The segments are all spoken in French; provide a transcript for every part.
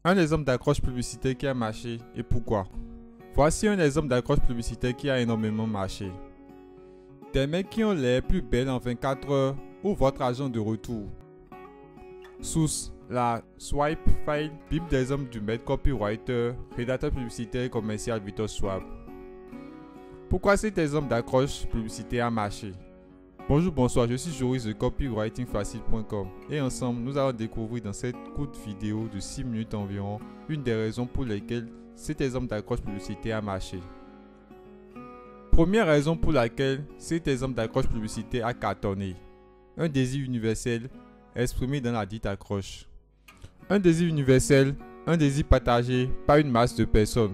Un exemple d'accroche publicitaire qui a marché et pourquoi. Voici un exemple d'accroche publicitaire qui a énormément marché. Des mecs qui ont l'air plus belles en 24 heures ou votre agent de retour. Source: la Swipe File, Bible des hommes du maître copywriter, rédacteur publicitaire et commercial Victor Schwab. Pourquoi cet exemple d'accroche publicitaire a marché? Bonjour, bonsoir, je suis Joris de copywritingfacile.com et ensemble nous allons découvrir dans cette courte vidéo de 6 minutes environ une des raisons pour lesquelles cet exemple d'accroche publicitaire a marché. Première raison pour laquelle cet exemple d'accroche publicitaire a cartonné: un désir universel exprimé dans la dite accroche. Un désir universel, un désir partagé par une masse de personnes.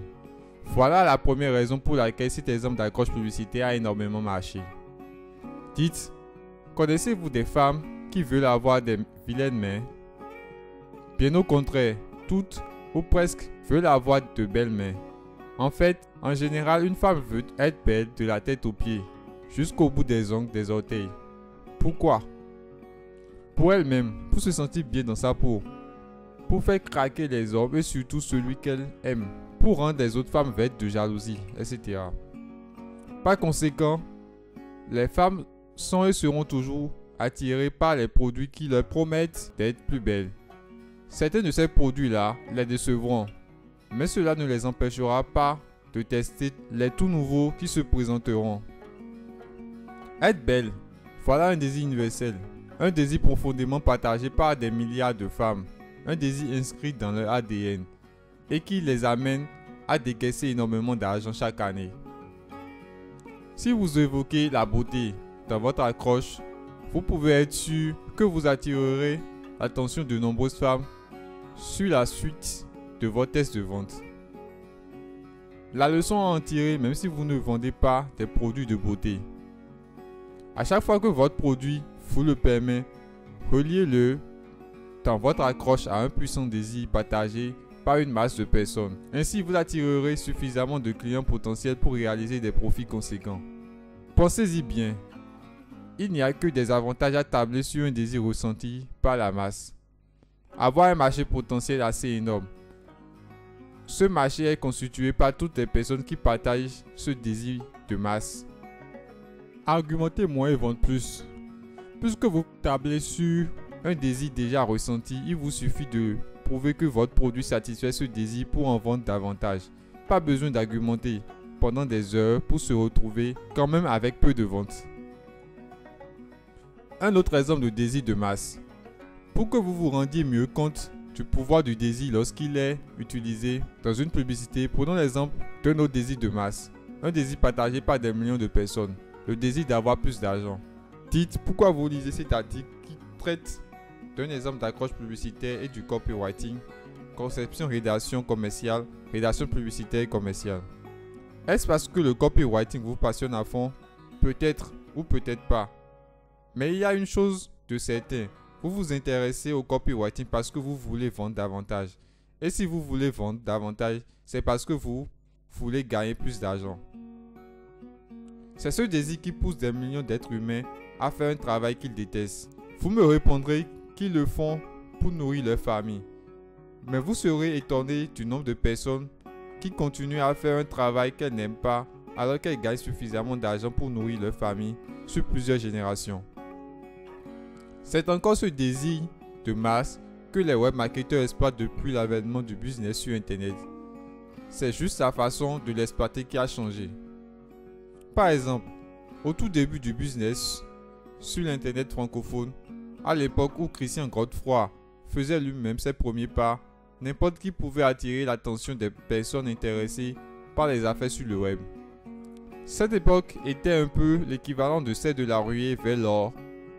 Voilà la première raison pour laquelle cet exemple d'accroche publicitaire a énormément marché. Dites, connaissez-vous des femmes qui veulent avoir des vilaines mains? Bien au contraire, toutes ou presque veulent avoir de belles mains. En fait, en général, une femme veut être belle de la tête aux pieds, jusqu'au bout des ongles, des orteils. Pourquoi? Pour elle-même, pour se sentir bien dans sa peau, pour faire craquer les hommes et surtout celui qu'elle aime, pour rendre les autres femmes vertes de jalousie, etc. Par conséquent, les femmes sont et seront toujours attirées par les produits qui leur promettent d'être plus belles. Certains de ces produits-là les décevront, mais cela ne les empêchera pas de tester les tout nouveaux qui se présenteront. Être belle, voilà un désir universel, un désir profondément partagé par des milliards de femmes, un désir inscrit dans leur ADN et qui les amène à décaisser énormément d'argent chaque année. Si vous évoquez la beauté dans votre accroche, vous pouvez être sûr que vous attirerez l'attention de nombreuses femmes sur la suite de votre test de vente. La leçon à en tirer, même si vous ne vendez pas des produits de beauté: à chaque fois que votre produit vous le permet, reliez-le dans votre accroche à un puissant désir partagé par une masse de personnes. Ainsi, vous attirerez suffisamment de clients potentiels pour réaliser des profits conséquents. Pensez-y bien. Il n'y a que des avantages à tabler sur un désir ressenti par la masse. Avoir un marché potentiel assez énorme. Ce marché est constitué par toutes les personnes qui partagent ce désir de masse. Argumentez moins et vendez plus. Puisque vous tablez sur un désir déjà ressenti, il vous suffit de prouver que votre produit satisfait ce désir pour en vendre davantage. Pas besoin d'argumenter pendant des heures pour se retrouver quand même avec peu de ventes. Un autre exemple de désir de masse. Pour que vous vous rendiez mieux compte du pouvoir du désir lorsqu'il est utilisé dans une publicité, prenons l'exemple d'un autre désir de masse. Un désir partagé par des millions de personnes. Le désir d'avoir plus d'argent. Dites pourquoi vous lisez cet article qui traite d'un exemple d'accroche publicitaire et du copywriting, conception, rédaction commerciale, rédaction publicitaire et commerciale. Est-ce parce que le copywriting vous passionne à fond? Peut-être ou peut-être pas. Mais il y a une chose de certain, vous vous intéressez au copywriting parce que vous voulez vendre davantage. Et si vous voulez vendre davantage, c'est parce que vous voulez gagner plus d'argent. C'est ce désir qui pousse des millions d'êtres humains à faire un travail qu'ils détestent. Vous me répondrez qu'ils le font pour nourrir leur famille. Mais vous serez étonné du nombre de personnes qui continuent à faire un travail qu'elles n'aiment pas alors qu'elles gagnent suffisamment d'argent pour nourrir leur famille sur plusieurs générations. C'est encore ce désir de masse que les webmarketeurs exploitent depuis l'avènement du business sur Internet. C'est juste sa façon de l'exploiter qui a changé. Par exemple, au tout début du business sur l'Internet francophone, à l'époque où Christian Godefroy faisait lui-même ses premiers pas, n'importe qui pouvait attirer l'attention des personnes intéressées par les affaires sur le web. Cette époque était un peu l'équivalent de celle de la ruée vers l'or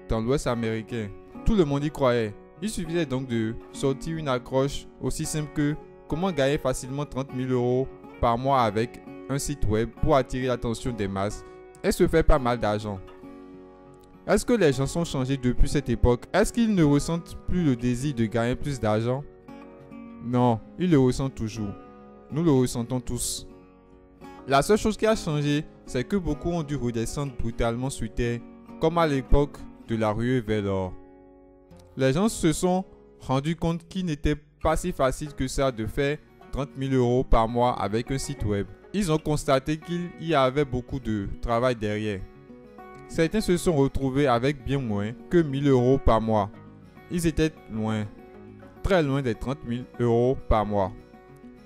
dans l'Ouest américain. Tout le monde y croyait. Il suffisait donc de sortir une accroche aussi simple que comment gagner facilement 30 000 € par mois avec un site web pour attirer l'attention des masses et se faire pas mal d'argent. Est-ce que les gens sont changés depuis cette époque? Est-ce qu'ils ne ressentent plus le désir de gagner plus d'argent? Non, ils le ressentent toujours. Nous le ressentons tous. La seule chose qui a changé, c'est que beaucoup ont dû redescendre brutalement sur terre, comme à l'époque de la ruée vers l'or. Les gens se sont rendus compte qu'ils n'étaient pas si facile que ça de faire 30 000 € par mois avec un site web. Ils ont constaté qu'il y avait beaucoup de travail derrière. Certains se sont retrouvés avec bien moins que 1 000 € par mois. Ils étaient loin, très loin des 30 000 € par mois.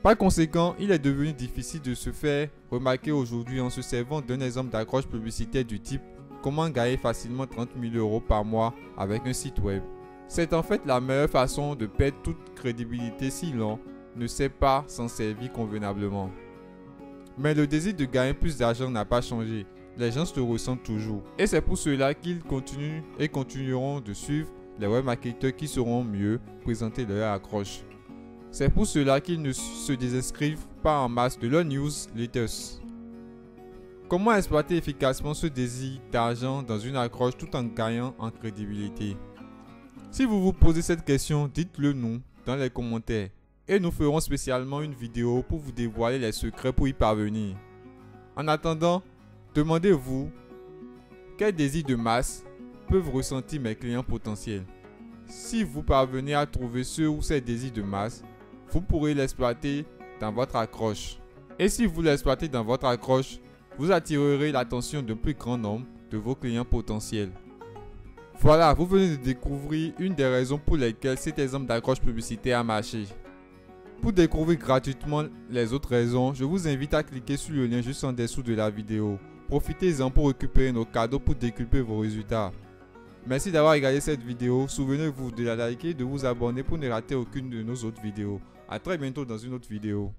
Par conséquent, il est devenu difficile de se faire remarquer aujourd'hui en se servant d'un exemple d'accroche publicitaire du type « Comment gagner facilement 30 000 € par mois avec un site web ». C'est en fait la meilleure façon de perdre toute crédibilité si l'on ne sait pas s'en servir convenablement. Mais le désir de gagner plus d'argent n'a pas changé. Les gens se ressentent toujours. Et c'est pour cela qu'ils continuent et continueront de suivre les webmarketeurs qui sauront mieux présenter leur accroche. C'est pour cela qu'ils ne se désinscrivent pas en masse de leurs newsletters. Comment exploiter efficacement ce désir d'argent dans une accroche tout en gagnant en crédibilité? Si vous vous posez cette question, dites-le nous dans les commentaires et nous ferons spécialement une vidéo pour vous dévoiler les secrets pour y parvenir. En attendant, demandez-vous quel désir de masse peuvent ressentir mes clients potentiels. Si vous parvenez à trouver ce ou ces désirs de masse, vous pourrez l'exploiter dans votre accroche. Et si vous l'exploitez dans votre accroche, vous attirerez l'attention d'un plus grand nombre de vos clients potentiels. Voilà, vous venez de découvrir une des raisons pour lesquelles cet exemple d'accroche publicitaire a marché. Pour découvrir gratuitement les autres raisons, je vous invite à cliquer sur le lien juste en dessous de la vidéo. Profitez-en pour récupérer nos cadeaux pour décupler vos résultats. Merci d'avoir regardé cette vidéo. Souvenez-vous de la liker et de vous abonner pour ne rater aucune de nos autres vidéos. A très bientôt dans une autre vidéo.